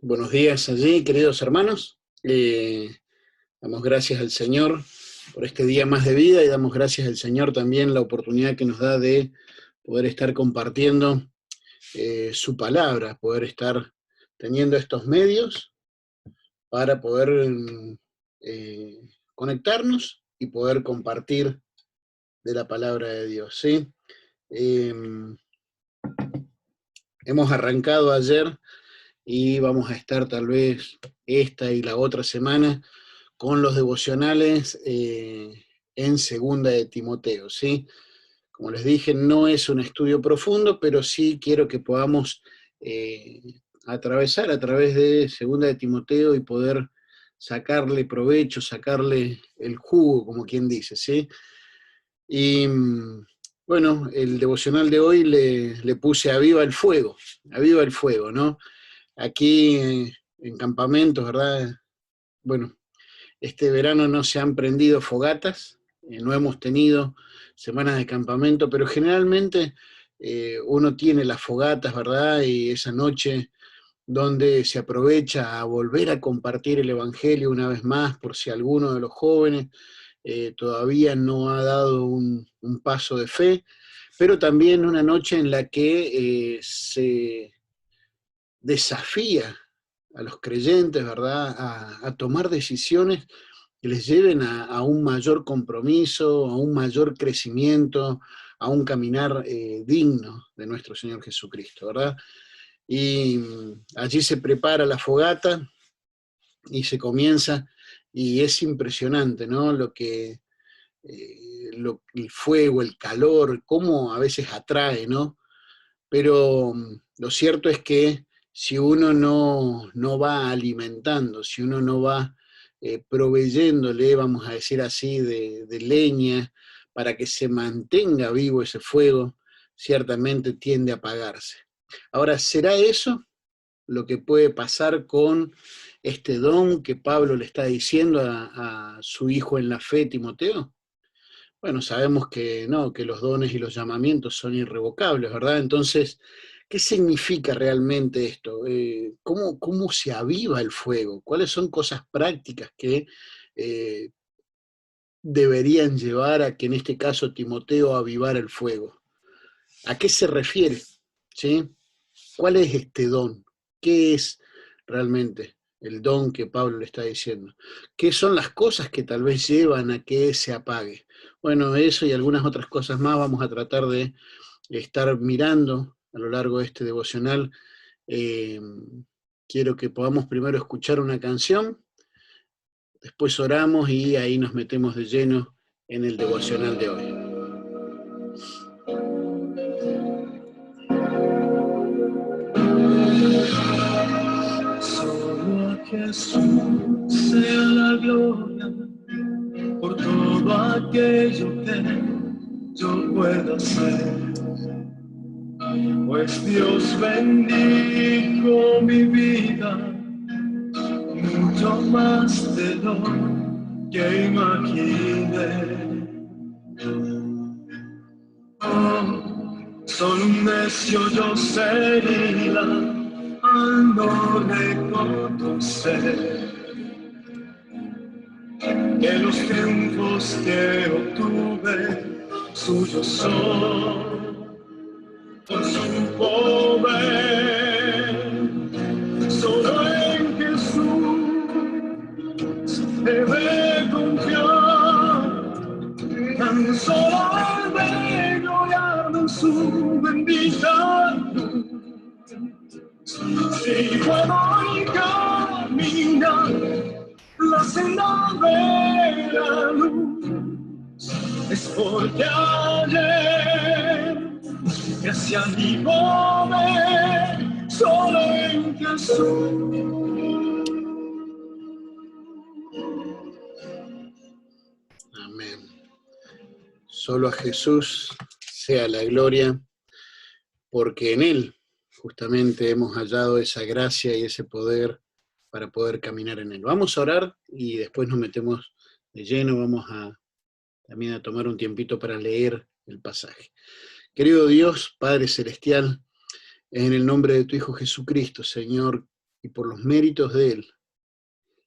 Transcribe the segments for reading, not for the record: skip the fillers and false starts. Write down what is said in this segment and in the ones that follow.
Buenos días allí, queridos hermanos. Damos gracias al Señor por este día más de vida y damos gracias al Señor también la oportunidad que nos da de poder estar compartiendo su palabra, poder estar teniendo estos medios para poder eh, conectarnos y poder compartir de la palabra de Dios, ¿sí? Hemos arrancado ayer y vamos a estar tal vez esta y la otra semana con los devocionales en segunda de Timoteo, ¿sí? Como les dije, no es un estudio profundo, pero sí quiero que podamos eh, atravesar a través de segunda de Timoteo y poder sacarle provecho, sacarle el jugo, como quien dice, ¿sí? Y bueno, el devocional de hoy le puse Aviva el fuego, ¿no? Aquí en campamentos, ¿verdad? Bueno, este verano no se han prendido fogatas, no hemos tenido semanas de campamento, pero generalmente uno tiene las fogatas, ¿verdad? Y esa noche donde se aprovecha a volver a compartir el Evangelio una vez más, por si alguno de los jóvenes todavía no ha dado un paso de fe, pero también una noche en la que se desafía a los creyentes, ¿verdad?, a tomar decisiones que les lleven a un mayor compromiso, a un mayor crecimiento, a un caminar digno de nuestro Señor Jesucristo, ¿verdad? Y allí se prepara la fogata y se comienza, y es impresionante, ¿no? El fuego, el calor, cómo a veces atrae, ¿no? Pero lo cierto es que si uno no va alimentando, si uno no va proveyéndole, vamos a decir así, de leña para que se mantenga vivo ese fuego, ciertamente tiende a apagarse. Ahora, ¿será eso lo que puede pasar con este don que Pablo le está diciendo a su hijo en la fe, Timoteo? Bueno, sabemos que no, que los dones y los llamamientos son irrevocables, ¿verdad? Entonces, ¿qué significa realmente esto? ¿Cómo se aviva el fuego? ¿Cuáles son cosas prácticas que eh, deberían llevar a que en este caso Timoteo avivara el fuego? ¿A qué se refiere? ¿Sí? ¿Cuál es este don? ¿Qué es realmente el don que Pablo le está diciendo? ¿Qué son las cosas que tal vez llevan a que se apague? Bueno, eso y algunas otras cosas más vamos a tratar de estar mirando a lo largo de este devocional. Eh, Quiero que podamos primero escuchar una canción, después oramos y ahí nos metemos de lleno en el devocional de hoy. Solo a Jesús sea la gloria por todo aquello que yo pueda hacer, pues Dios bendijo mi vida mucho más de lo que imaginé. Solo un necio yo sería al no reconocer que los triunfos que obtuve suyos son por su poder. Solo en Jesús debe confiar, tan solo al ver gloriarlo en su bendita luz. Si puedo caminar la senda de la luz, es porque ayer, gracias a mi poder, solo en Jesús. Amén. Solo a Jesús sea la gloria, porque en Él justamente hemos hallado esa gracia y ese poder para poder caminar en Él. Vamos a orar y después nos metemos de lleno, vamos también a tomar un tiempito para leer el pasaje. Querido Dios, Padre Celestial, en el nombre de tu Hijo Jesucristo, Señor, y por los méritos de Él,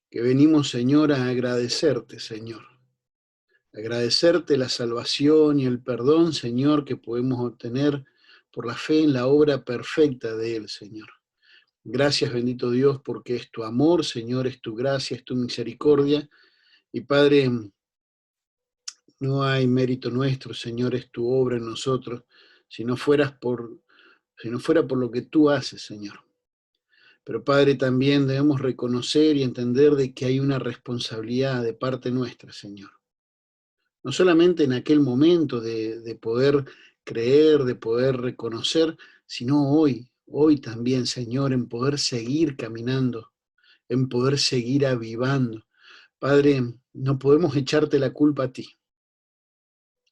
que venimos, Señor, a agradecerte, Señor. Agradecerte la salvación y el perdón, Señor, que podemos obtener por la fe en la obra perfecta de Él, Señor. Gracias, bendito Dios, porque es tu amor, Señor, es tu gracia, es tu misericordia. Y Padre, no hay mérito nuestro, Señor, es tu obra en nosotros, si no fuera por lo que tú haces, Señor. Pero Padre, también debemos reconocer y entender de que hay una responsabilidad de parte nuestra, Señor. No solamente en aquel momento de poder creer, de poder reconocer, sino hoy también, Señor, en poder seguir caminando, en poder seguir avivando. Padre, no podemos echarte la culpa a ti.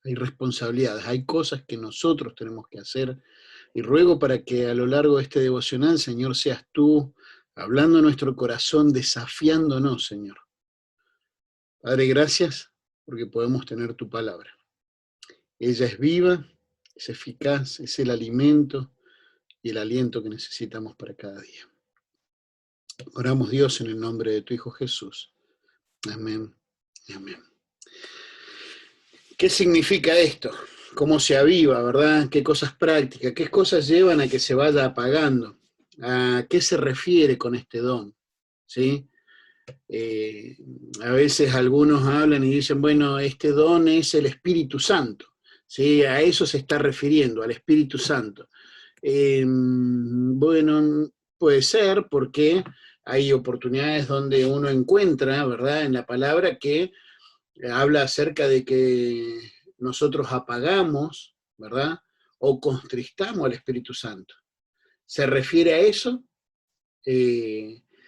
Hay responsabilidades, hay cosas que nosotros tenemos que hacer. Y ruego para que a lo largo de este devocional, Señor, seas tú hablando a nuestro corazón, desafiándonos, Señor. Padre, gracias porque podemos tener tu palabra. Ella es viva, es eficaz, es el alimento y el aliento que necesitamos para cada día. Oramos, Dios, en el nombre de tu Hijo Jesús. Amén y amén. ¿Qué significa esto? ¿Cómo se aviva, verdad? ¿Qué cosas prácticas? ¿Qué cosas llevan a que se vaya apagando? ¿A qué se refiere con este don? ¿Sí? A veces algunos hablan y dicen, bueno, este don es el Espíritu Santo. ¿Sí? A eso se está refiriendo, al Espíritu Santo. Bueno, puede ser porque hay oportunidades donde uno encuentra, ¿verdad?, en la palabra que habla acerca de que nosotros apagamos, ¿verdad?, o contristamos al Espíritu Santo. ¿Se refiere a eso?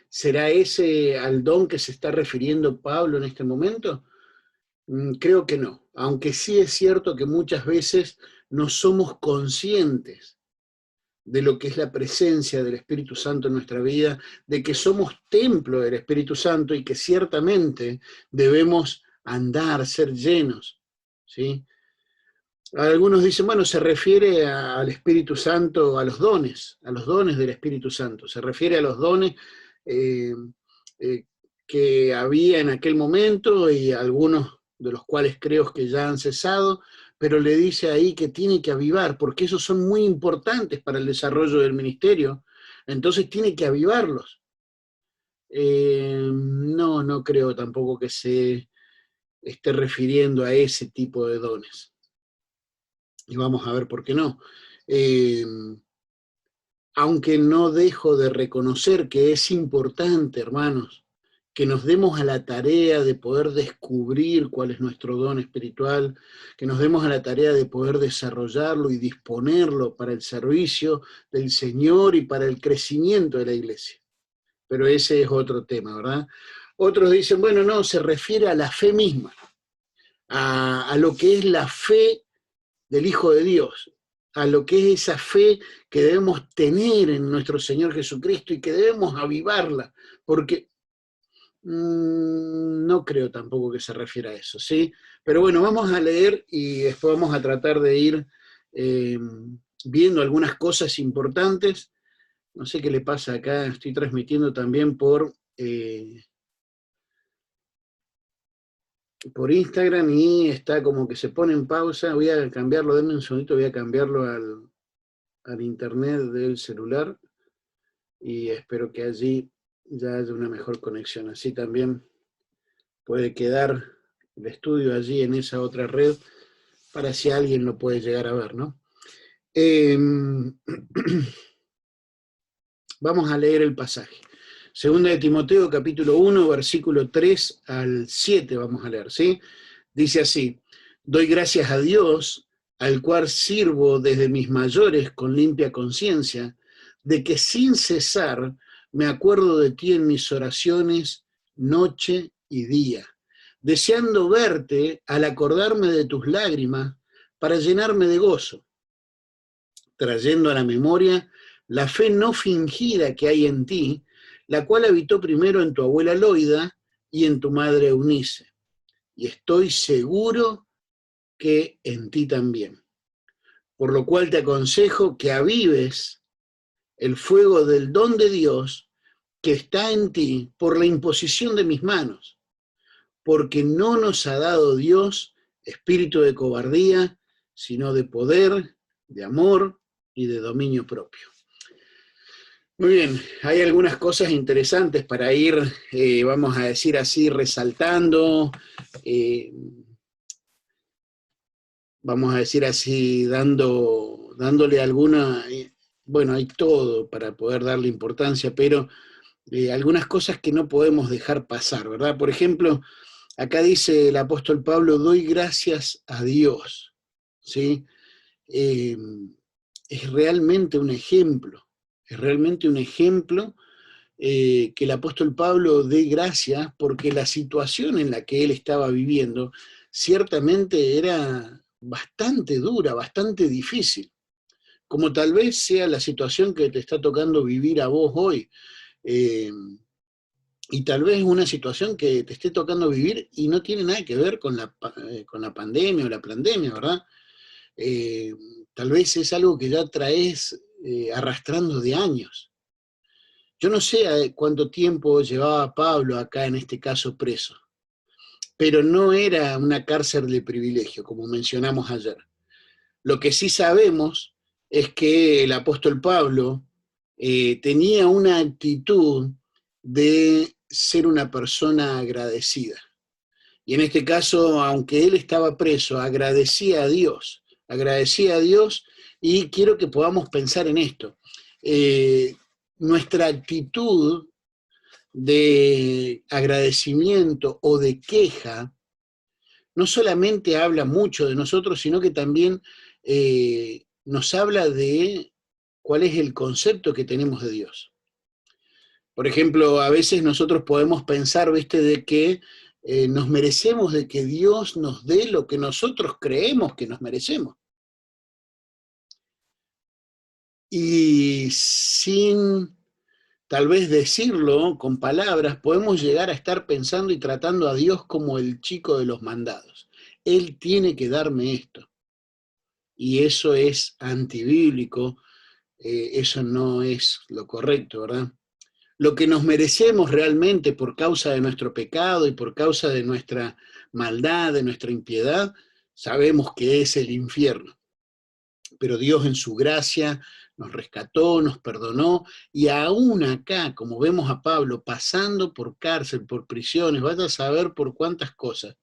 ¿Será ese al don que se está refiriendo Pablo en este momento? Creo que no, aunque sí es cierto que muchas veces no somos conscientes de lo que es la presencia del Espíritu Santo en nuestra vida, de que somos templo del Espíritu Santo y que ciertamente debemos andar, ser llenos, ¿sí? Algunos dicen, bueno, se refiere al Espíritu Santo, a los dones del Espíritu Santo, se refiere a los dones eh, que había en aquel momento y algunos de los cuales creo que ya han cesado, pero le dice ahí que tiene que avivar, porque esos son muy importantes para el desarrollo del ministerio, entonces tiene que avivarlos. No creo tampoco que se esté refiriendo a ese tipo de dones. Y vamos a ver por qué no. Aunque no dejo de reconocer que es importante, hermanos, que nos demos a la tarea de poder descubrir cuál es nuestro don espiritual, que nos demos a la tarea de poder desarrollarlo y disponerlo para el servicio del Señor y para el crecimiento de la iglesia. Pero ese es otro tema, ¿verdad? Otros dicen, bueno, no, se refiere a la fe misma, a lo que es la fe del Hijo de Dios, a lo que es esa fe que debemos tener en nuestro Señor Jesucristo y que debemos avivarla, porque no creo tampoco que se refiera a eso, ¿sí? Pero bueno, vamos a leer y después vamos a tratar de ir viendo algunas cosas importantes. No sé qué le pasa acá, estoy transmitiendo también por Instagram y está como que se pone en pausa. Voy a cambiarlo, denme un segundito, voy a cambiarlo al internet del celular y espero que allí ya haya una mejor conexión. Así también puede quedar el estudio allí en esa otra red para si alguien lo puede llegar a ver, ¿no? Vamos a leer el pasaje. Segunda de Timoteo, capítulo 1, versículo 3 al 7, vamos a leer, ¿sí? Dice así: doy gracias a Dios, al cual sirvo desde mis mayores con limpia conciencia, de que sin cesar me acuerdo de ti en mis oraciones noche y día, deseando verte al acordarme de tus lágrimas para llenarme de gozo, trayendo a la memoria la fe no fingida que hay en ti, la cual habitó primero en tu abuela Loida y en tu madre Eunice, y estoy seguro que en ti también. Por lo cual te aconsejo que avives el fuego del don de Dios que está en ti por la imposición de mis manos, porque no nos ha dado Dios espíritu de cobardía, sino de poder, de amor y de dominio propio. Muy bien, hay algunas cosas interesantes para ir, vamos a decir así, resaltando, vamos a decir así, dándole alguna, bueno, hay todo para poder darle importancia, pero algunas cosas que no podemos dejar pasar, ¿verdad? Por ejemplo, acá dice el apóstol Pablo, doy gracias a Dios, ¿sí? Es realmente un ejemplo, es realmente un ejemplo que el apóstol Pablo dé gracias porque la situación en la que él estaba viviendo ciertamente era bastante dura, bastante difícil, como tal vez sea la situación que te está tocando vivir a vos hoy. Eh, y tal vez una situación que te esté tocando vivir y no tiene nada que ver con la pandemia o la pandemia, ¿verdad? Eh, Tal vez es algo que ya traes arrastrando de años. Yo no sé cuánto tiempo llevaba Pablo acá, en este caso, preso, pero no era una cárcel de privilegio, como mencionamos ayer. Lo que sí sabemos es que el apóstol Pablo tenía una actitud de ser una persona agradecida. Y en este caso, aunque él estaba preso, agradecía a Dios, y quiero que podamos pensar en esto. Eh, Nuestra actitud de agradecimiento o de queja no solamente habla mucho de nosotros, sino que también nos habla de cuál es el concepto que tenemos de Dios. Por ejemplo, a veces nosotros podemos pensar, ¿viste?, de que nos merecemos de que Dios nos dé lo que nosotros creemos que nos merecemos. Y sin tal vez decirlo con palabras, podemos llegar a estar pensando y tratando a Dios como el chico de los mandados. Él tiene que darme esto. Y eso es antibíblico, eso no es lo correcto, ¿verdad? Lo que nos merecemos realmente por causa de nuestro pecado y por causa de nuestra maldad, de nuestra impiedad, sabemos que es el infierno. Pero Dios en su gracia nos rescató, nos perdonó, y aún acá, como vemos a Pablo pasando por cárcel, por prisiones, vaya a saber por cuántas cosas,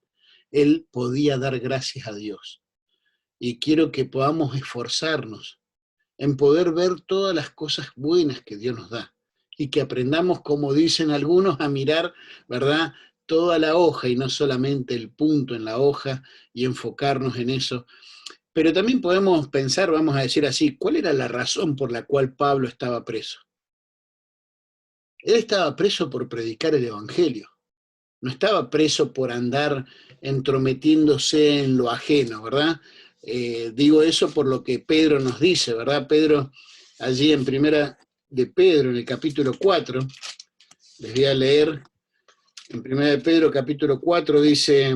él podía dar gracias a Dios. Y quiero que podamos esforzarnos en poder ver todas las cosas buenas que Dios nos da, y que aprendamos, como dicen algunos, a mirar, ¿verdad?, toda la hoja y no solamente el punto en la hoja, y enfocarnos en eso. Pero también podemos pensar, vamos a decir así, ¿cuál era la razón por la cual Pablo estaba preso? Él estaba preso por predicar el Evangelio, no estaba preso por andar entrometiéndose en lo ajeno, ¿verdad? Digo eso por lo que Pedro nos dice, ¿verdad? Pedro, allí en primera de Pedro, en el capítulo 4, les voy a leer, en primera de Pedro, capítulo 4, dice,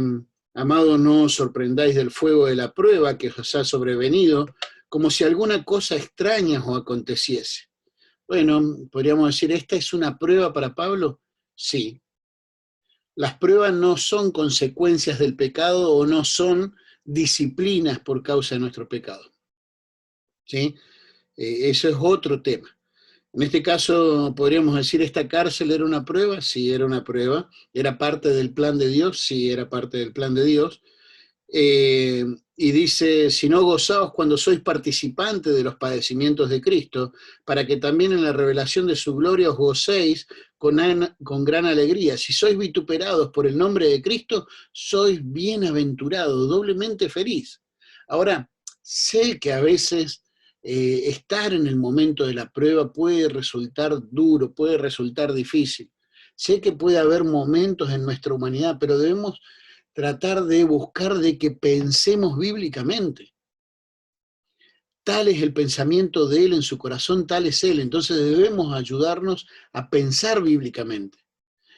amados, no os sorprendáis del fuego de la prueba que os ha sobrevenido, como si alguna cosa extraña os aconteciese. Bueno, podríamos decir, ¿esta es una prueba para Pablo? Sí. Las pruebas no son consecuencias del pecado o no son disciplinas por causa de nuestro pecado. ¿Sí? Eso es otro tema. En este caso, podríamos decir, ¿esta cárcel era una prueba? Sí, era una prueba. ¿Era parte del plan de Dios? Sí, era parte del plan de Dios. Y dice, si no gozaos cuando sois participantes de los padecimientos de Cristo, para que también en la revelación de su gloria os gocéis con gran alegría. Si sois vituperados por el nombre de Cristo, sois bienaventurados, doblemente feliz. Ahora, sé que a veces estar en el momento de la prueba puede resultar duro, puede resultar difícil. Sé que puede haber momentos en nuestra humanidad, pero debemos tratar de buscar de que pensemos bíblicamente. Tal es el pensamiento de él en su corazón, tal es él. Entonces debemos ayudarnos a pensar bíblicamente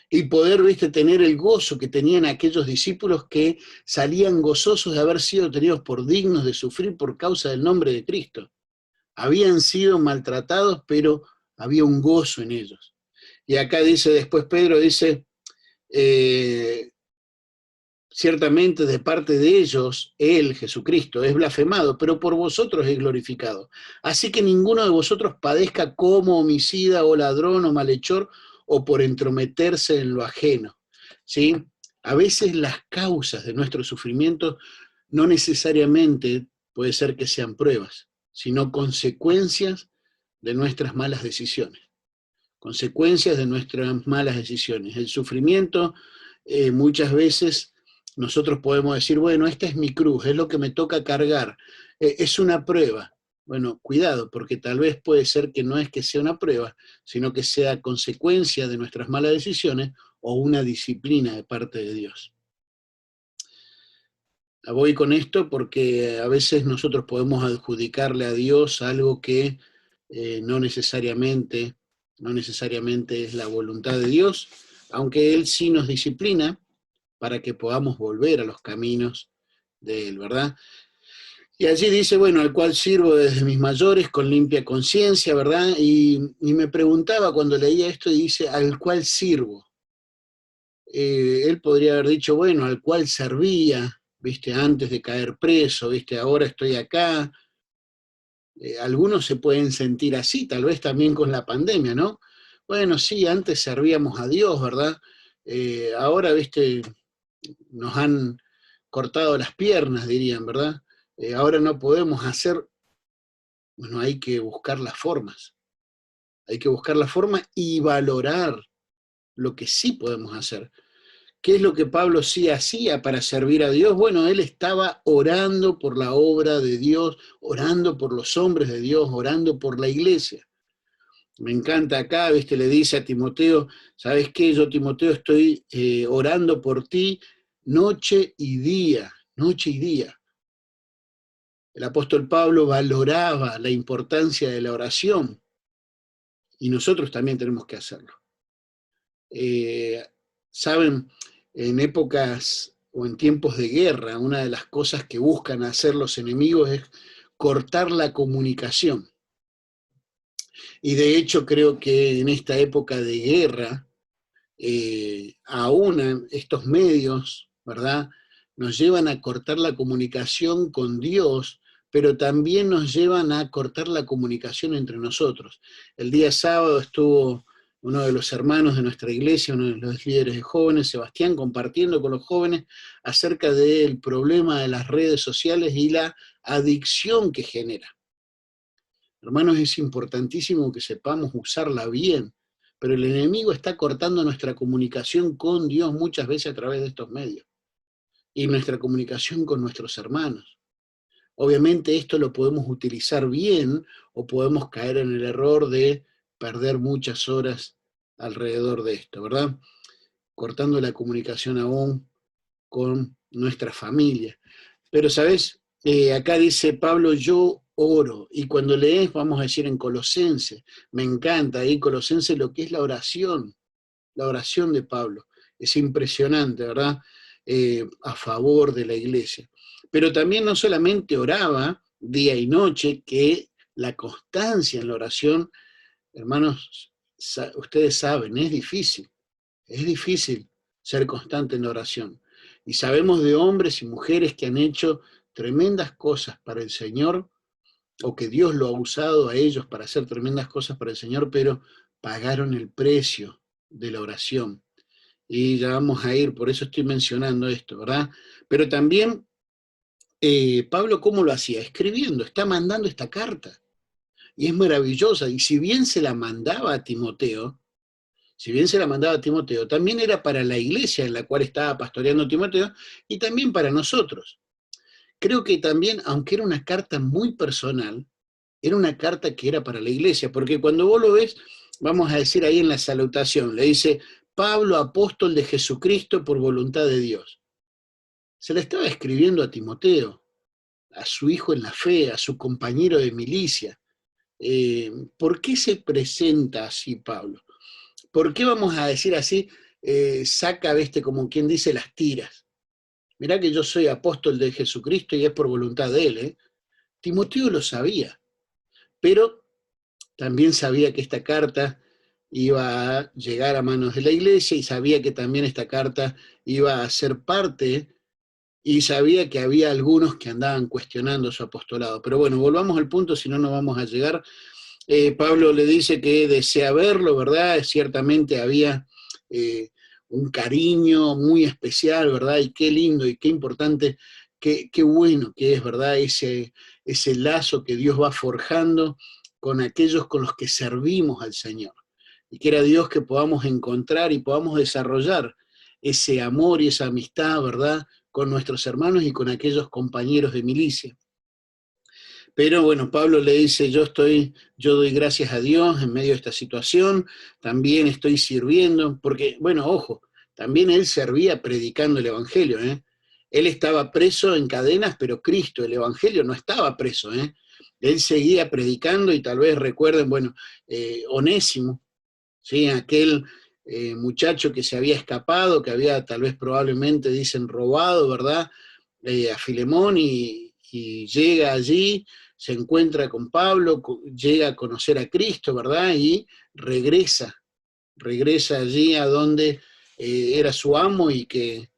y poder, viste, tener el gozo que tenían aquellos discípulos que salían gozosos de haber sido tenidos por dignos de sufrir por causa del nombre de Cristo. Habían sido maltratados, pero había un gozo en ellos. Y acá dice, después Pedro dice, ciertamente de parte de ellos, él, Jesucristo, es blasfemado, pero por vosotros es glorificado. Así que ninguno de vosotros padezca como homicida o ladrón o malhechor o por entrometerse en lo ajeno. ¿Sí? A veces las causas de nuestro sufrimiento no necesariamente puede ser que sean pruebas, sino consecuencias de nuestras malas decisiones. Consecuencias de nuestras malas decisiones. El sufrimiento muchas veces nosotros podemos decir, bueno, esta es mi cruz, es lo que me toca cargar, es una prueba. Bueno, cuidado, porque tal vez puede ser que no es que sea una prueba, sino que sea consecuencia de nuestras malas decisiones o una disciplina de parte de Dios. Voy con esto porque a veces nosotros podemos adjudicarle a Dios algo que no necesariamente es la voluntad de Dios, aunque Él sí nos disciplina para que podamos volver a los caminos de Él, ¿verdad? Y allí dice, bueno, al cual sirvo desde mis mayores con limpia conciencia, ¿verdad? Y me preguntaba cuando leía esto y dice, al cual sirvo. Él podría haber dicho, bueno, al cual servía, ¿viste? Antes de caer preso, ¿viste? Ahora estoy acá. Algunos se pueden sentir así, tal vez también con la pandemia, ¿no? Bueno, sí, antes servíamos a Dios, ¿verdad? Ahora, ¿viste? Nos han cortado las piernas, dirían, ¿verdad? Ahora no podemos hacer, bueno, hay que buscar las formas. Hay que buscar la forma y valorar lo que sí podemos hacer. ¿Qué es lo que Pablo sí hacía para servir a Dios? Bueno, él estaba orando por la obra de Dios, orando por los hombres de Dios, orando por la iglesia. Me encanta acá, ¿viste? Le dice a Timoteo, ¿sabes qué? Yo, Timoteo, estoy orando por ti noche y día, noche y día. El apóstol Pablo valoraba la importancia de la oración y nosotros también tenemos que hacerlo. Saben, en épocas o en tiempos de guerra, una de las cosas que buscan hacer los enemigos es cortar la comunicación. Y de hecho creo que en esta época de guerra, aún estos medios, ¿verdad?, nos llevan a cortar la comunicación con Dios, pero también nos llevan a cortar la comunicación entre nosotros. El día sábado estuvo uno de los hermanos de nuestra iglesia, uno de los líderes de jóvenes, Sebastián, compartiendo con los jóvenes acerca del problema de las redes sociales y la adicción que genera. Hermanos, es importantísimo que sepamos usarla bien, pero el enemigo está cortando nuestra comunicación con Dios muchas veces a través de estos medios y nuestra comunicación con nuestros hermanos. Obviamente esto lo podemos utilizar bien o podemos caer en el error de perder muchas horas alrededor de esto, ¿verdad? Cortando la comunicación aún con nuestra familia. Pero, ¿sabes? Acá dice Pablo, yo oro, y cuando lees, vamos a decir en Colosenses, me encanta ahí Colosenses lo que es la oración de Pablo. Es impresionante, ¿verdad? A favor de la iglesia. Pero también no solamente oraba día y noche, que la constancia en la oración, hermanos, ustedes saben, es difícil ser constante en la oración. Y sabemos de hombres y mujeres que han hecho tremendas cosas para el Señor, o que Dios lo ha usado a ellos para hacer tremendas cosas para el Señor, pero pagaron el precio de la oración. Y ya vamos a ir, por eso estoy mencionando esto, ¿verdad? Pero también Pablo, ¿cómo lo hacía? Escribiendo, está mandando esta carta. Y es maravillosa. Y si bien se la mandaba a Timoteo, también era para la iglesia en la cual estaba pastoreando Timoteo y también para nosotros. Creo que también, aunque era una carta muy personal, era una carta que era para la iglesia, porque cuando vos lo ves, vamos a decir ahí en la salutación, le dice, Pablo, apóstol de Jesucristo por voluntad de Dios. Se le estaba escribiendo a Timoteo, a su hijo en la fe, a su compañero de milicia. ¿Por qué se presenta así Pablo? ¿Por qué vamos a decir así, saca, como quien dice, las tiras? Mirá que yo soy apóstol de Jesucristo y es por voluntad de él. Timoteo lo sabía, pero también sabía que esta carta iba a llegar a manos de la iglesia y sabía que también esta carta iba a ser parte y sabía que había algunos que andaban cuestionando su apostolado. Pero bueno, volvamos al punto, si no, no vamos a llegar. Pablo le dice que desea verlo, ¿verdad? Ciertamente había un cariño muy especial, ¿verdad? Y qué lindo y qué importante, qué bueno que es, ¿verdad? Ese lazo que Dios va forjando con aquellos con los que servimos al Señor. Y quiera Dios que podamos encontrar y podamos desarrollar ese amor y esa amistad, ¿verdad?, con nuestros hermanos y con aquellos compañeros de milicia. Pero bueno, Pablo le dice, yo doy gracias a Dios en medio de esta situación, también estoy sirviendo, porque, bueno, ojo, también él servía predicando el Evangelio, ¿eh? Él estaba preso en cadenas, pero Cristo, el Evangelio, no estaba preso, ¿eh? Él seguía predicando y tal vez recuerden, bueno, Onésimo, ¿sí? Aquel muchacho que se había escapado, que había tal vez probablemente, dicen, robado, ¿verdad? A Filemón y llega allí, se encuentra con Pablo, llega a conocer a Cristo, ¿verdad? Y regresa allí a donde era su amo y que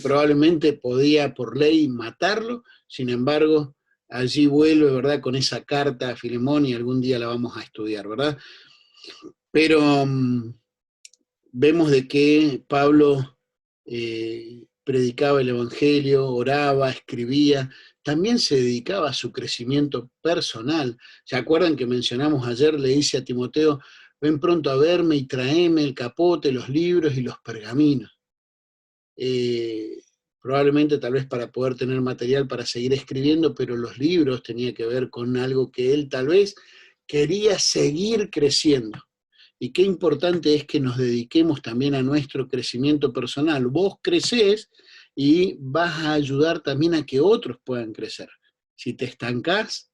probablemente podía por ley matarlo, sin embargo, allí vuelve, ¿verdad? Con esa carta a Filemón y algún día la vamos a estudiar, ¿verdad? Pero vemos de que Pablo predicaba el Evangelio, oraba, escribía, también se dedicaba a su crecimiento personal. ¿Se acuerdan que mencionamos ayer? Le dice a Timoteo, ven pronto a verme y tráeme el capote, los libros y los pergaminos. Probablemente tal vez para poder tener material para seguir escribiendo, pero los libros tenía que ver con algo que él tal vez quería seguir creciendo. Y qué importante es que nos dediquemos también a nuestro crecimiento personal. Vos crecés y vas a ayudar también a que otros puedan crecer. Si te estancás,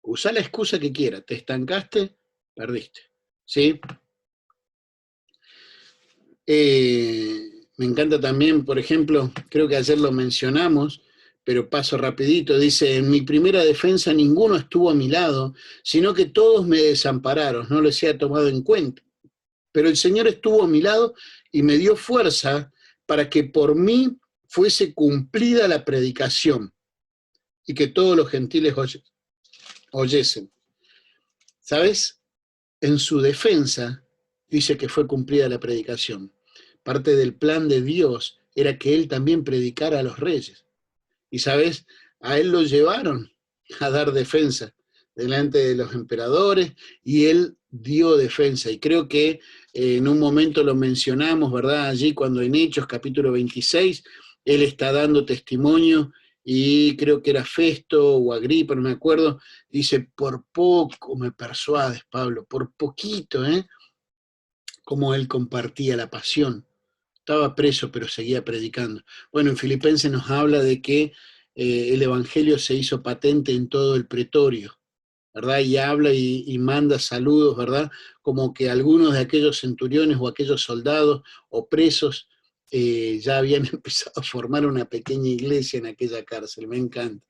usá la excusa que quieras. Te estancaste, perdiste. ¿Sí? Me encanta también, por ejemplo, creo que ayer lo mencionamos, pero paso rapidito, dice, en mi primera defensa ninguno estuvo a mi lado, sino que todos me desampararon, no les he tomado en cuenta. Pero el Señor estuvo a mi lado y me dio fuerza para que por mí fuese cumplida la predicación y que todos los gentiles oyesen. ¿Sabes? En su defensa dice que fue cumplida la predicación. Parte del plan de Dios era que él también predicara a los reyes. Y sabes, a él lo llevaron a dar defensa delante de los emperadores y él dio defensa. Y creo que en un momento lo mencionamos, ¿verdad? Allí cuando en Hechos capítulo 26, él está dando testimonio y creo que era Festo o Agripa, no me acuerdo, dice, por poco me persuades, Pablo, por poquito, ¿eh? Como él compartía la pasión. Estaba preso, pero seguía predicando. Bueno, en Filipenses nos habla de que el Evangelio se hizo patente en todo el pretorio, ¿verdad? Y habla y manda saludos, ¿verdad? Como que algunos de aquellos centuriones o aquellos soldados o presos ya habían empezado a formar una pequeña iglesia en aquella cárcel. Me encanta.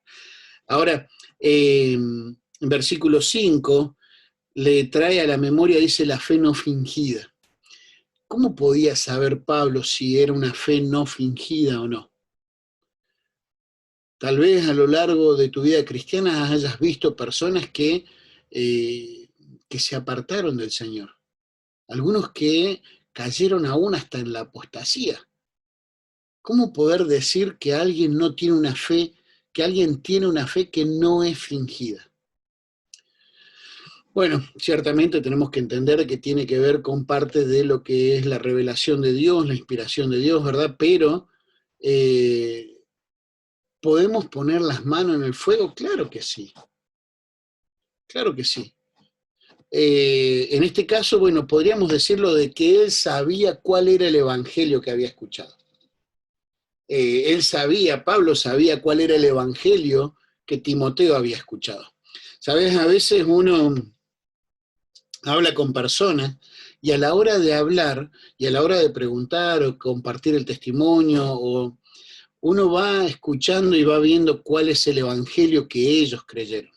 Ahora, en versículo 5, le trae a la memoria, dice, la fe no fingida. ¿Cómo podía saber Pablo si era una fe no fingida o no? Tal vez a lo largo de tu vida cristiana hayas visto personas que se apartaron del Señor. Algunos que cayeron aún hasta en la apostasía. ¿Cómo poder decir que alguien no tiene una fe, que alguien tiene una fe que no es fingida? Bueno, ciertamente tenemos que entender que tiene que ver con parte de lo que es la revelación de Dios, la inspiración de Dios, ¿verdad? Pero, ¿podemos poner las manos en el fuego? Claro que sí, claro que sí. En este caso, bueno, podríamos decirlo de que él sabía cuál era el evangelio que había escuchado. Él sabía, Pablo sabía cuál era el evangelio que Timoteo había escuchado. Sabes, a veces uno habla con personas y a la hora de hablar y a la hora de preguntar o compartir el testimonio, o uno va escuchando y va viendo cuál es el evangelio que ellos creyeron.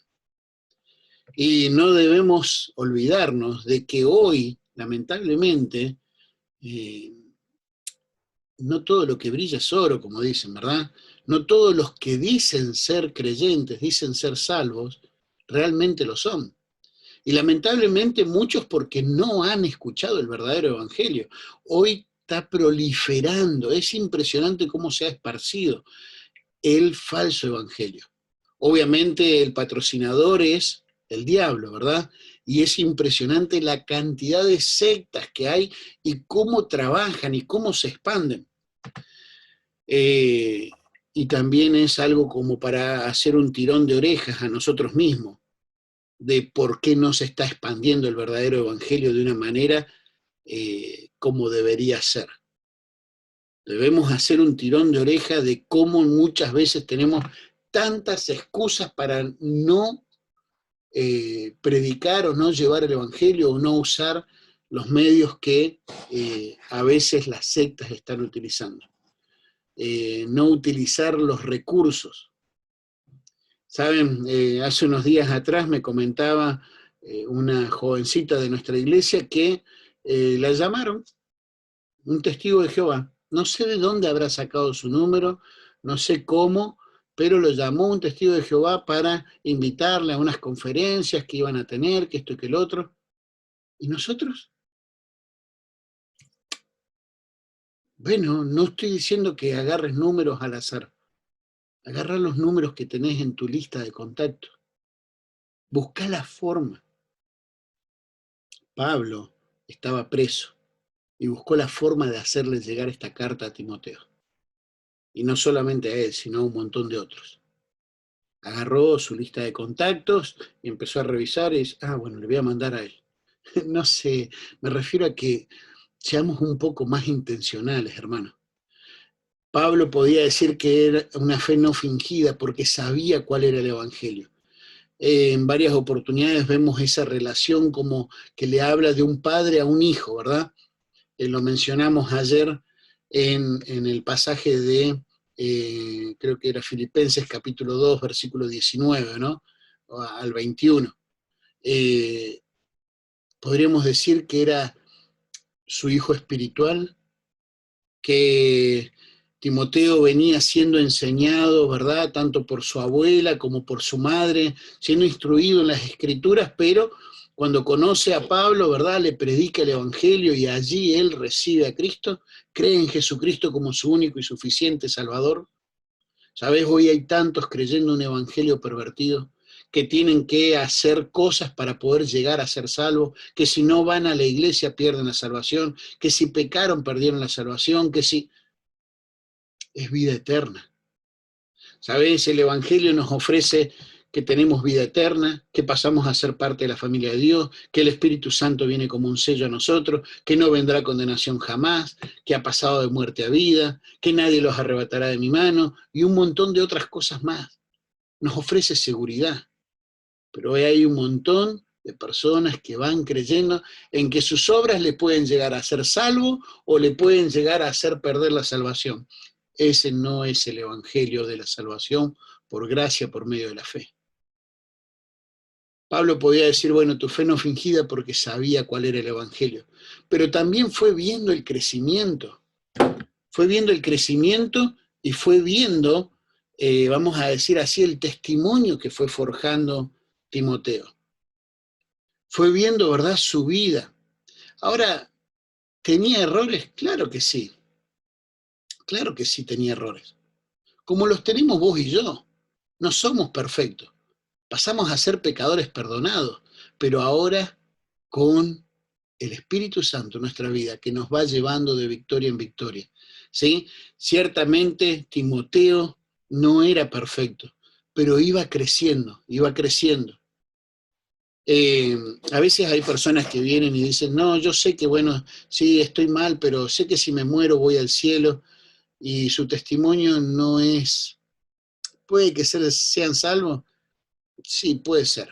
Y no debemos olvidarnos de que hoy lamentablemente, no todo lo que brilla es oro, como dicen, ¿verdad? No todos los que dicen ser creyentes, dicen ser salvos, realmente lo son. Y lamentablemente muchos porque no han escuchado el verdadero evangelio. Hoy está proliferando, es impresionante cómo se ha esparcido el falso evangelio. Obviamente el patrocinador es el diablo, ¿verdad? Y es impresionante la cantidad de sectas que hay y cómo trabajan y cómo se expanden. Y también es algo como para hacer un tirón de orejas a nosotros mismos, de por qué no se está expandiendo el verdadero evangelio de una manera como debería ser. Debemos hacer un tirón de oreja de cómo muchas veces tenemos tantas excusas para no predicar o no llevar el evangelio o no usar los medios que a veces las sectas están utilizando. No utilizar los recursos. Saben, hace unos días atrás me comentaba una jovencita de nuestra iglesia que la llamaron un testigo de Jehová. No sé de dónde habrá sacado su número, no sé cómo, pero lo llamó un testigo de Jehová para invitarle a unas conferencias que iban a tener, que esto y que el otro. ¿Y nosotros? Bueno, no estoy diciendo que agarres números al azar. Agarra los números que tenés en tu lista de contactos. Busca la forma. Pablo estaba preso y buscó la forma de hacerle llegar esta carta a Timoteo. Y no solamente a él, sino a un montón de otros. Agarró su lista de contactos y empezó a revisar y dice, bueno, le voy a mandar a él. No sé, me refiero a que seamos un poco más intencionales, hermano. Pablo podía decir que era una fe no fingida porque sabía cuál era el evangelio. En varias oportunidades vemos esa relación como que le habla de un padre a un hijo, ¿verdad? Lo mencionamos ayer en el pasaje de, creo que era Filipenses capítulo 2, versículo 19, ¿no? Al 21. Podríamos decir que era su hijo espiritual, que Timoteo venía siendo enseñado, ¿verdad? Tanto por su abuela como por su madre, siendo instruido en las escrituras, pero cuando conoce a Pablo, ¿verdad? Le predica el evangelio y allí él recibe a Cristo, cree en Jesucristo como su único y suficiente Salvador. ¿Sabes? Hoy hay tantos creyendo un evangelio pervertido que tienen que hacer cosas para poder llegar a ser salvos, que si no van a la iglesia pierden la salvación, que si pecaron perdieron la salvación, que si es vida eterna. ¿Sabes? El Evangelio nos ofrece que tenemos vida eterna, que pasamos a ser parte de la familia de Dios, que el Espíritu Santo viene como un sello a nosotros, que no vendrá condenación jamás, que ha pasado de muerte a vida, que nadie los arrebatará de mi mano, y un montón de otras cosas más. Nos ofrece seguridad. Pero hoy hay un montón de personas que van creyendo en que sus obras le pueden llegar a ser salvo o le pueden llegar a hacer perder la salvación. Ese no es el evangelio de la salvación por gracia, por medio de la fe. Pablo podía decir, bueno, tu fe no fingida porque sabía cuál era el evangelio, pero también fue viendo el crecimiento. Fue viendo el crecimiento y fue viendo, vamos a decir así, el testimonio que fue forjando Timoteo. Fue viendo, ¿verdad?, su vida. Ahora, ¿tenía errores? Claro que sí. Claro que sí tenía errores. Como los tenemos vos y yo. No somos perfectos. Pasamos a ser pecadores perdonados, pero ahora con el Espíritu Santo en nuestra vida, que nos va llevando de victoria en victoria. ¿Sí? Ciertamente Timoteo no era perfecto, pero iba creciendo, iba creciendo. A veces hay personas que vienen y dicen, no, yo sé que, bueno, sí, estoy mal, pero sé que si me muero voy al cielo, y su testimonio no es, puede que sean salvos, sí, puede ser,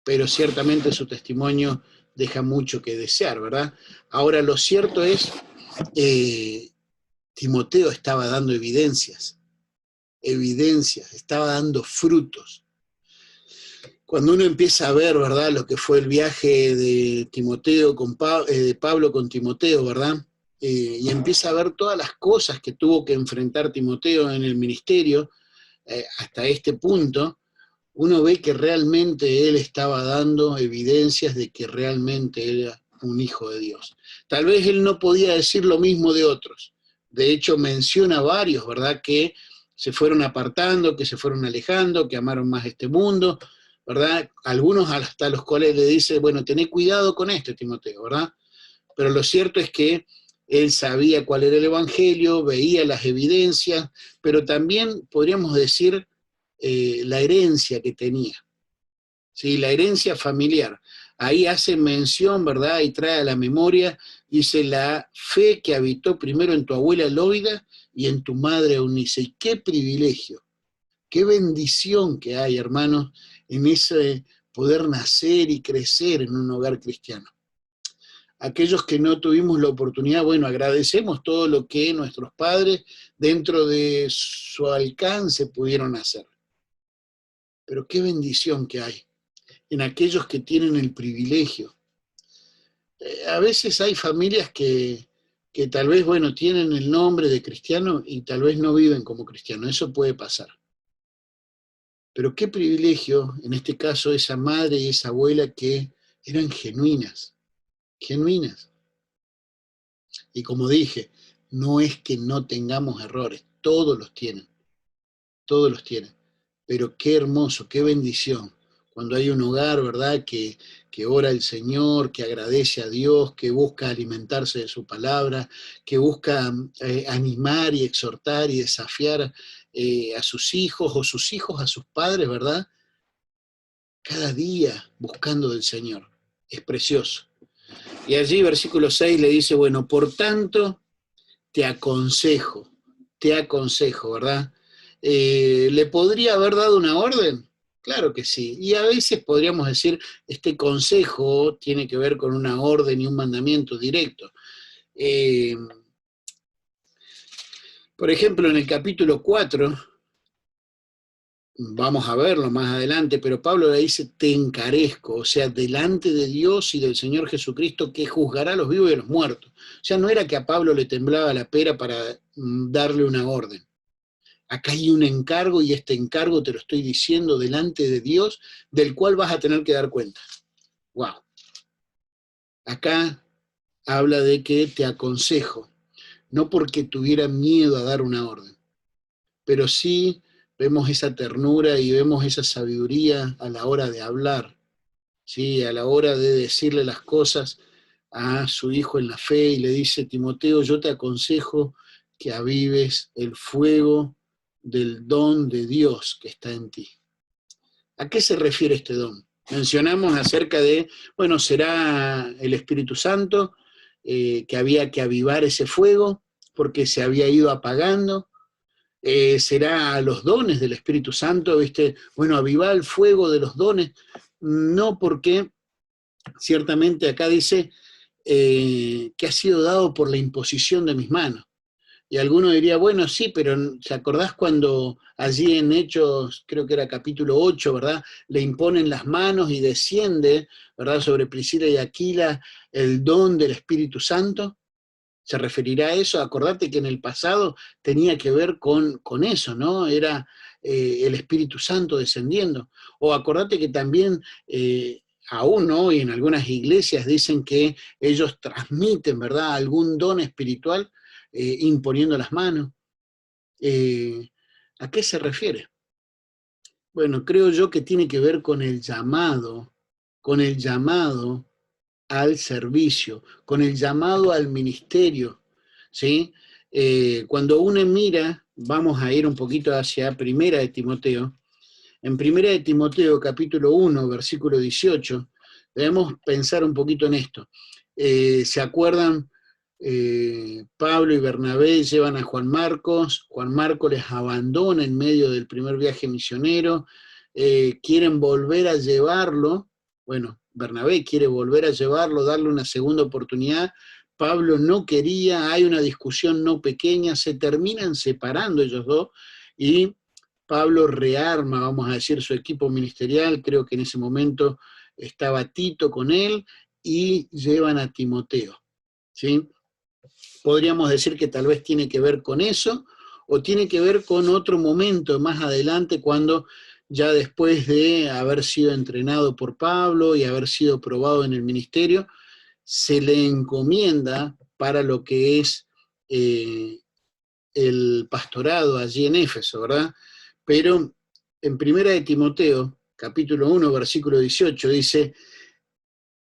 pero ciertamente su testimonio deja mucho que desear, ¿verdad? Ahora, lo cierto es, Timoteo estaba dando evidencias, estaba dando frutos. Cuando uno empieza a ver, ¿verdad?, lo que fue el viaje de Timoteo de Pablo con Timoteo, ¿verdad? Y empieza a ver todas las cosas que tuvo que enfrentar Timoteo en el ministerio hasta este punto, uno ve que realmente él estaba dando evidencias de que realmente era un hijo de Dios. Tal vez él no podía decir lo mismo de otros. De hecho, menciona varios, ¿verdad?, que se fueron apartando, que se fueron alejando, que amaron más este mundo, ¿verdad? Algunos hasta los cuales le dice, bueno, tené cuidado con esto, Timoteo, ¿verdad? Pero lo cierto es que él sabía cuál era el evangelio, veía las evidencias, pero también podríamos decir la herencia que tenía, ¿sí? La herencia familiar. Ahí hace mención, ¿verdad? Y trae a la memoria, dice, la fe que habitó primero en tu abuela Loida y en tu madre Eunice. Y qué privilegio, qué bendición que hay, hermanos, en ese poder nacer y crecer en un hogar cristiano. Aquellos que no tuvimos la oportunidad, bueno, agradecemos todo lo que nuestros padres dentro de su alcance pudieron hacer. Pero qué bendición que hay en aquellos que tienen el privilegio. A veces hay familias que tal vez, bueno, tienen el nombre de cristiano y tal vez no viven como cristiano, eso puede pasar. Pero qué privilegio, en este caso, esa madre y esa abuela que eran genuinas, genuinas. Y como dije, no es que no tengamos errores, todos los tienen, todos los tienen. Pero qué hermoso, qué bendición, cuando hay un hogar, ¿verdad?, que ora al Señor, que agradece a Dios, que busca alimentarse de su palabra, que busca animar y exhortar y desafiar a sus hijos o sus hijos a sus padres, ¿verdad? Cada día buscando del Señor. Es precioso. Y allí, versículo 6, le dice, bueno, por tanto, te aconsejo, ¿verdad? ¿Le podría haber dado una orden? Claro que sí. Y a veces podríamos decir, este consejo tiene que ver con una orden y un mandamiento directo. Por ejemplo, en el capítulo 4, vamos a verlo más adelante, pero Pablo le dice, te encarezco, o sea, delante de Dios y del Señor Jesucristo que juzgará a los vivos y a los muertos. O sea, no era que a Pablo le temblaba la pera para darle una orden. Acá hay un encargo y este encargo te lo estoy diciendo delante de Dios, del cual vas a tener que dar cuenta. Wow. Acá habla de que te aconsejo, no porque tuviera miedo a dar una orden, pero sí vemos esa ternura y vemos esa sabiduría a la hora de hablar, ¿sí? A la hora de decirle las cosas a su hijo en la fe y le dice, Timoteo, yo te aconsejo que avives el fuego del don de Dios que está en ti. ¿A qué se refiere este don? Mencionamos acerca de, bueno, será el Espíritu Santo, que había que avivar ese fuego porque se había ido apagando. Será los dones del Espíritu Santo, ¿viste? Bueno, avivar el fuego de los dones, no porque ciertamente acá dice que ha sido dado por la imposición de mis manos. Y alguno diría, bueno, sí, pero ¿te acordás cuando allí en Hechos, creo que era capítulo 8, ¿verdad? Le imponen las manos y desciende, ¿verdad? Sobre Priscila y Aquila el don del Espíritu Santo. ¿Se referirá a eso? Acordate que en el pasado tenía que ver con eso, ¿no? Era el Espíritu Santo descendiendo. O acordate que también, aún hoy en algunas iglesias dicen que ellos transmiten, ¿verdad?, algún don espiritual imponiendo las manos. ¿A qué se refiere? Bueno, creo yo que tiene que ver con el llamado al servicio, con el llamado al ministerio, ¿sí? Cuando uno mira, vamos a ir un poquito hacia Primera de Timoteo, en Primera de Timoteo, capítulo 1, versículo 18, debemos pensar un poquito en esto. ¿Se acuerdan? Pablo y Bernabé llevan a Juan Marcos les abandona en medio del primer viaje misionero, quieren volver a llevarlo, bueno, Bernabé quiere volver a llevarlo, darle una segunda oportunidad, Pablo no quería, hay una discusión no pequeña, se terminan separando ellos dos, y Pablo rearma, vamos a decir, su equipo ministerial, creo que en ese momento estaba Tito con él, y llevan a Timoteo, ¿sí? Podríamos decir que tal vez tiene que ver con eso, o tiene que ver con otro momento más adelante, cuando ya después de haber sido entrenado por Pablo y haber sido probado en el ministerio, se le encomienda para lo que es el pastorado allí en Éfeso, ¿verdad? Pero en Primera de Timoteo, capítulo 1, versículo 18, dice: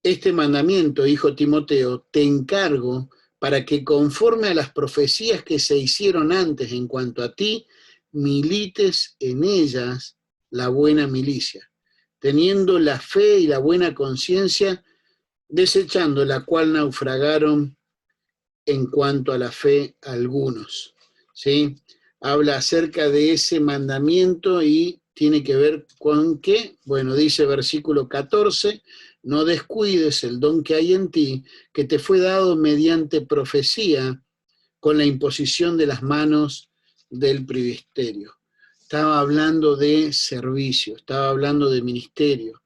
este mandamiento, hijo Timoteo, te encargo para que conforme a las profecías que se hicieron antes en cuanto a ti, milites en ellas la buena milicia, teniendo la fe y la buena conciencia, desechando la cual naufragaron en cuanto a la fe algunos. ¿Sí? Habla acerca de ese mandamiento y tiene que ver con qué. Bueno, dice versículo 14, no descuides el don que hay en ti, que te fue dado mediante profecía, con la imposición de las manos del presbiterio. Estaba hablando de servicio, estaba hablando de ministerio.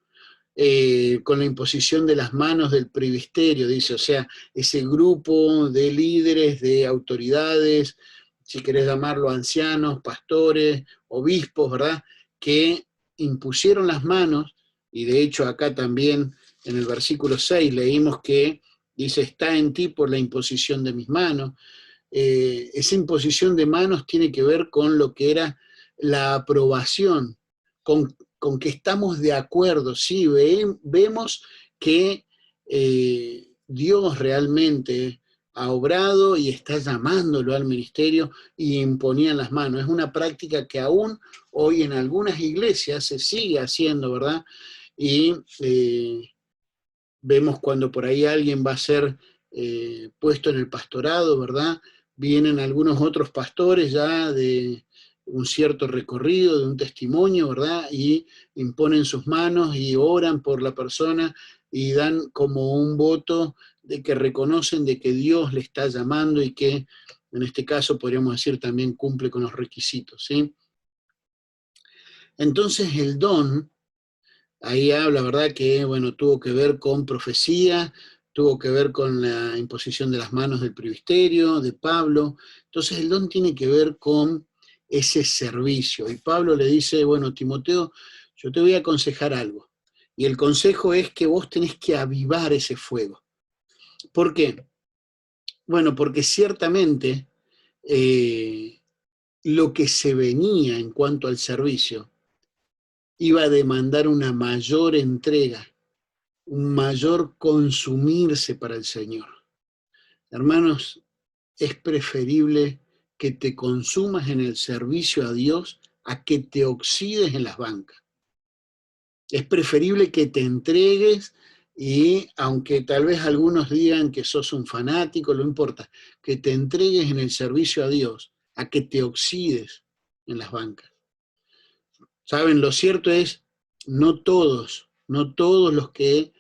Con la imposición de las manos del presbiterio, dice, o sea, ese grupo de líderes, de autoridades, si querés llamarlo ancianos, pastores, obispos, ¿verdad?, que impusieron las manos, y de hecho acá también en el versículo 6 leímos que dice, está en ti por la imposición de mis manos. Esa imposición de manos tiene que ver con lo que era la aprobación, con que estamos de acuerdo, sí, vemos que Dios realmente ha obrado y está llamándolo al ministerio y imponían las manos. Es una práctica que aún hoy en algunas iglesias se sigue haciendo, ¿verdad? Y vemos cuando por ahí alguien va a ser puesto en el pastorado, ¿verdad? Vienen algunos otros pastores ya de un cierto recorrido, de un testimonio, ¿verdad? Y imponen sus manos y oran por la persona y dan como un voto de que reconocen de que Dios le está llamando y que en este caso podríamos decir también cumple con los requisitos, ¿sí? Entonces el don, ahí habla, ¿verdad? Que, bueno, tuvo que ver con profecía, tuvo que ver con la imposición de las manos del presbiterio, de Pablo. Entonces el don tiene que ver con ese servicio. Y Pablo le dice, bueno, Timoteo, yo te voy a aconsejar algo. Y el consejo es que vos tenés que avivar ese fuego. ¿Por qué? Bueno, porque ciertamente lo que se venía en cuanto al servicio iba a demandar una mayor entrega, un mayor consumirse para el Señor. Hermanos, es preferible que te consumas en el servicio a Dios a que te oxides en las bancas. Es preferible que te entregues y, aunque tal vez algunos digan que sos un fanático, no importa, que te entregues en el servicio a Dios a que te oxides en las bancas. Saben, lo cierto es, no todos los que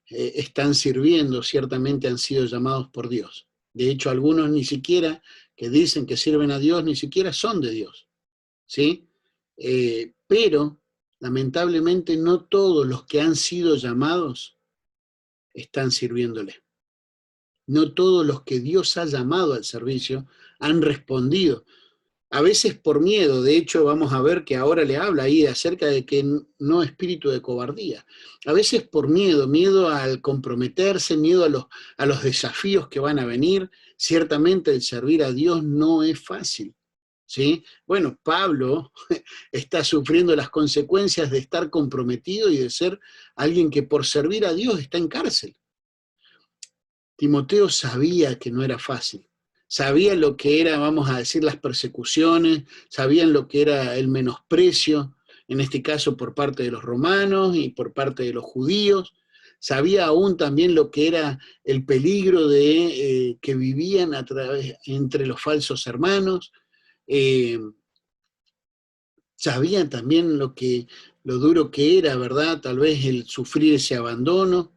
están sirviendo ciertamente han sido llamados por Dios. De hecho, algunos ni siquiera que dicen que sirven a Dios, ni siquiera son de Dios, ¿sí? Pero, lamentablemente, no todos los que han sido llamados están sirviéndole. No todos los que Dios ha llamado al servicio han respondido. A veces por miedo, de hecho vamos a ver que ahora le habla ahí acerca de que no espíritu de cobardía. A veces por miedo, miedo al comprometerse, miedo a los desafíos que van a venir. Ciertamente el servir a Dios no es fácil, ¿sí? Bueno, Pablo está sufriendo las consecuencias de estar comprometido y de ser alguien que por servir a Dios está en cárcel. Timoteo sabía que no era fácil. Sabía lo que era, vamos a decir, las persecuciones, sabían lo que era el menosprecio, en este caso por parte de los romanos y por parte de los judíos. Sabía aún también lo que era el peligro de que vivían entre los falsos hermanos. Eh, Sabían también lo duro que era, ¿verdad? Tal vez el sufrir ese abandono.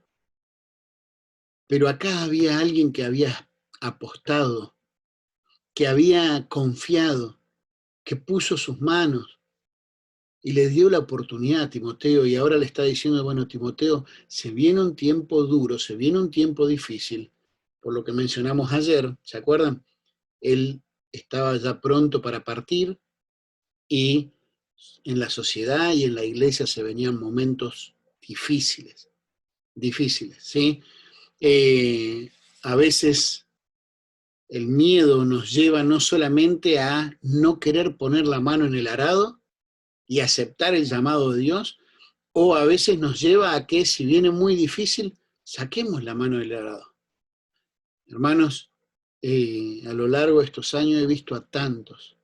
Pero acá había alguien que había apostado, que había confiado, que puso sus manos. y le dio la oportunidad a Timoteo, y ahora le está diciendo, bueno, Timoteo, se viene un tiempo duro, se viene un tiempo difícil, por lo que mencionamos ayer, ¿se acuerdan? Él estaba ya pronto para partir, y en la sociedad y en la iglesia se venían momentos difíciles, difíciles, ¿sí? A veces el miedo nos lleva no solamente a no querer poner la mano en el arado y aceptar el llamado de Dios, o a veces nos lleva a que, si viene muy difícil, saquemos la mano del arado. Hermanos, a lo largo de estos años he visto a tantos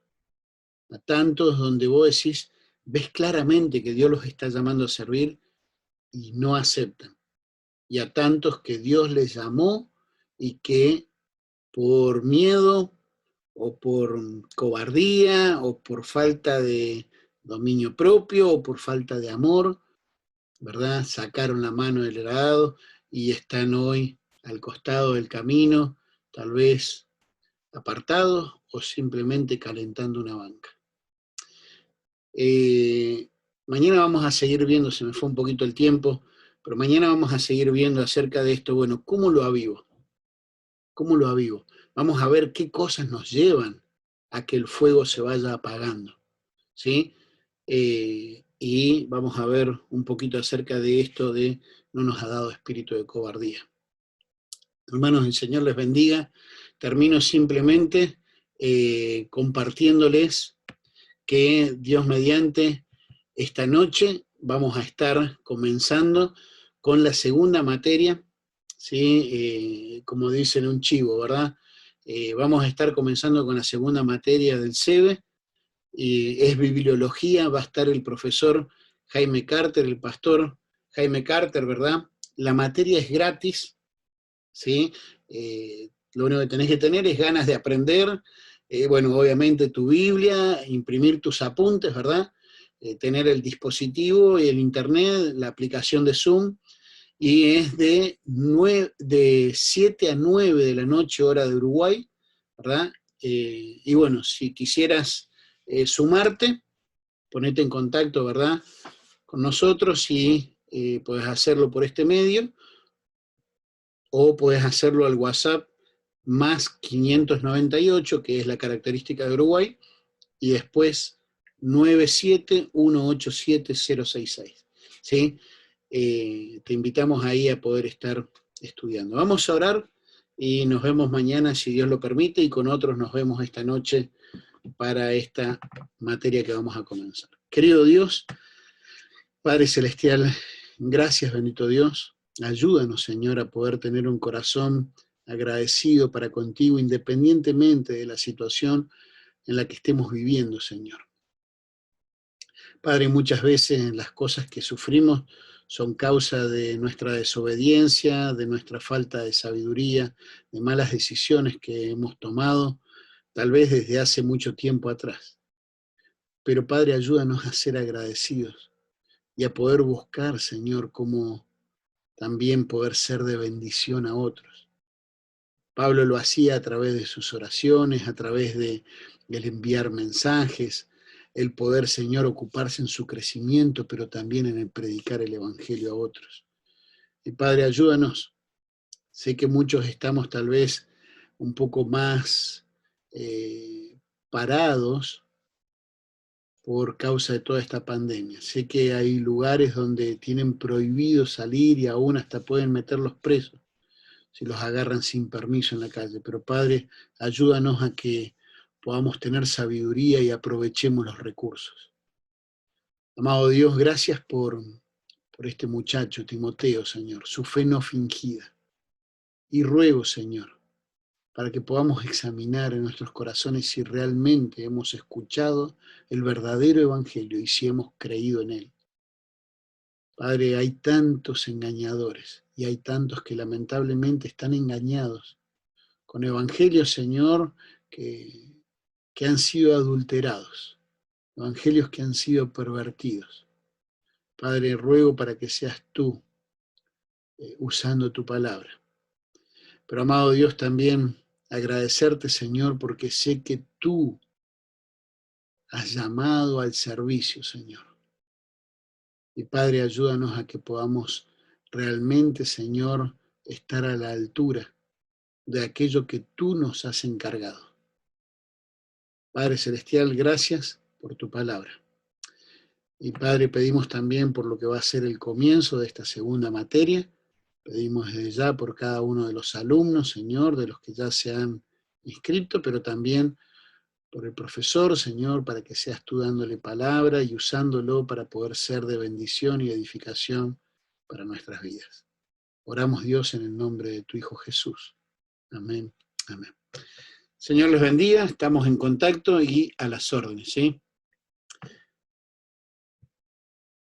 donde vos decís, ves claramente que Dios los está llamando a servir y no aceptan. Y a tantos que Dios les llamó y que por miedo o por cobardía o por falta de dominio propio o por falta de amor, ¿verdad? Sacaron la mano del arado y están hoy al costado del camino, tal vez apartados o simplemente calentando una banca. Mañana vamos a seguir viendo, se me fue un poquito el tiempo, pero mañana vamos a seguir viendo acerca de esto, bueno, ¿cómo lo avivo? ¿Cómo lo avivo? Vamos a ver qué cosas nos llevan a que el fuego se vaya apagando, ¿sí? Y vamos a ver un poquito acerca de esto de no nos ha dado espíritu de cobardía. Hermanos, el Señor les bendiga. Termino simplemente compartiéndoles que Dios mediante esta noche vamos a estar comenzando con la segunda materia, ¿sí? Como dicen un chivo, ¿verdad? Vamos a estar comenzando con la segunda materia del SEBE, es bibliología, va a estar el profesor Jaime Carter, el pastor Jaime Carter, ¿verdad? La materia es gratis, ¿sí? Lo único que tenés que tener es ganas de aprender, bueno, obviamente tu Biblia, imprimir tus apuntes, ¿verdad? Tener el dispositivo y el internet, la aplicación de Zoom, y es de 7 a 9 de la noche, hora de Uruguay, ¿verdad? Y bueno, si quisieras sumarte, ponete en contacto, ¿verdad? Con nosotros y puedes hacerlo por este medio, o puedes hacerlo al WhatsApp más 598, que es la característica de Uruguay, y después 97-187-066. ¿Sí? Te invitamos ahí a poder estar estudiando. Vamos a orar y nos vemos mañana, si Dios lo permite, y con otros nos vemos esta noche para esta materia que vamos a comenzar. Querido Dios, Padre Celestial, gracias, bendito Dios. Ayúdanos, Señor, a poder tener un corazón agradecido para contigo, independientemente de la situación en la que estemos viviendo, Señor. Padre, muchas veces las cosas que sufrimos son causa de nuestra desobediencia, de nuestra falta de sabiduría, de malas decisiones que hemos tomado, tal vez desde hace mucho tiempo atrás. Pero Padre, ayúdanos a ser agradecidos y a poder buscar, Señor, cómo también poder ser de bendición a otros. Pablo lo hacía a través de sus oraciones, a través de el enviar mensajes, el poder, Señor, ocuparse en su crecimiento, pero también en el predicar el Evangelio a otros. Y Padre, ayúdanos. Sé que muchos estamos tal vez un poco más parados por causa de toda esta pandemia. Sé que hay lugares donde tienen prohibido salir y aún hasta pueden meterlos presos si los agarran sin permiso en la calle. Pero Padre, ayúdanos a que podamos tener sabiduría y aprovechemos los recursos. Amado Dios, gracias por este muchacho, Timoteo, Señor, su fe no fingida. Y ruego, Señor, para que podamos examinar en nuestros corazones si realmente hemos escuchado el verdadero evangelio y si hemos creído en él. Padre, hay tantos engañadores y hay tantos que lamentablemente están engañados con evangelios, Señor, que han sido adulterados, evangelios que han sido pervertidos. Padre, ruego para que seas tú usando tu palabra. Pero, amado Dios, también agradecerte, Señor, porque sé que tú has llamado al servicio, Señor. Y Padre, ayúdanos a que podamos realmente, Señor, estar a la altura de aquello que tú nos has encargado. Padre Celestial, gracias por tu palabra. Y Padre, pedimos también por lo que va a ser el comienzo de esta segunda materia. Pedimos desde ya por cada uno de los alumnos, Señor, de los que ya se han inscrito, pero también por el profesor, Señor, para que seas tú dándole palabra y usándolo para poder ser de bendición y edificación para nuestras vidas. Oramos, Dios, en el nombre de tu Hijo Jesús. Amén. Amén. Señor les bendiga, estamos en contacto y a las órdenes, ¿sí?